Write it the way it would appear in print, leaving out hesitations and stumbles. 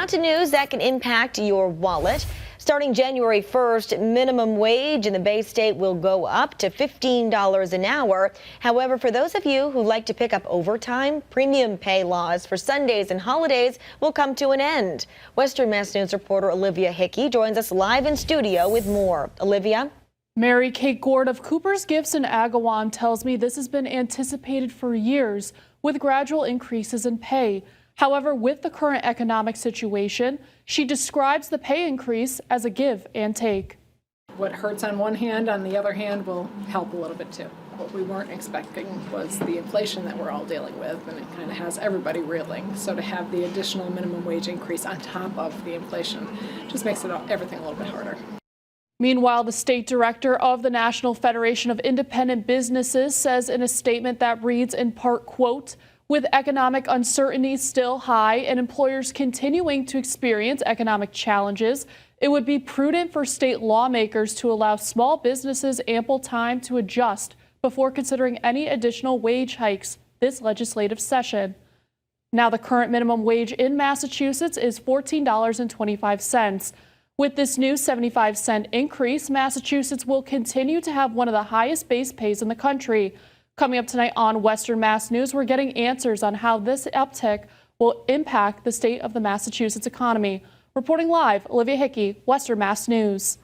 Now to news that can impact your wallet. Starting January 1st, minimum wage in the Bay State will go up to $15 an hour. However, for those of you who like to pick up overtime, premium pay laws for Sundays and holidays will come to an end. Western Mass News reporter Olivia Hickey joins us live in studio with more. Olivia? Mary Kate Gord of Cooper's Gifts in Agawam tells me this has been anticipated for years with gradual increases in pay. However, with the current economic situation, she describes the pay increase as a give and take. What hurts on one hand, on the other hand, will help a little bit too. What we weren't expecting was the inflation that we're all dealing with, and it kind of has everybody reeling. So to have the additional minimum wage increase on top of the inflation just makes everything a little bit harder. Meanwhile, the state director of the National Federation of Independent Businesses says in a statement that reads in part, quote, "With economic uncertainty still high and employers continuing to experience economic challenges, it would be prudent for state lawmakers to allow small businesses ample time to adjust before considering any additional wage hikes this legislative session." Now, the current minimum wage in Massachusetts is $14.25. With this new 75-cent increase, Massachusetts will continue to have one of the highest base pays in the country. Coming up tonight on Western Mass News, we're getting answers on how this uptick will impact the state of the Massachusetts economy. Reporting live, Olivia Hickey, Western Mass News.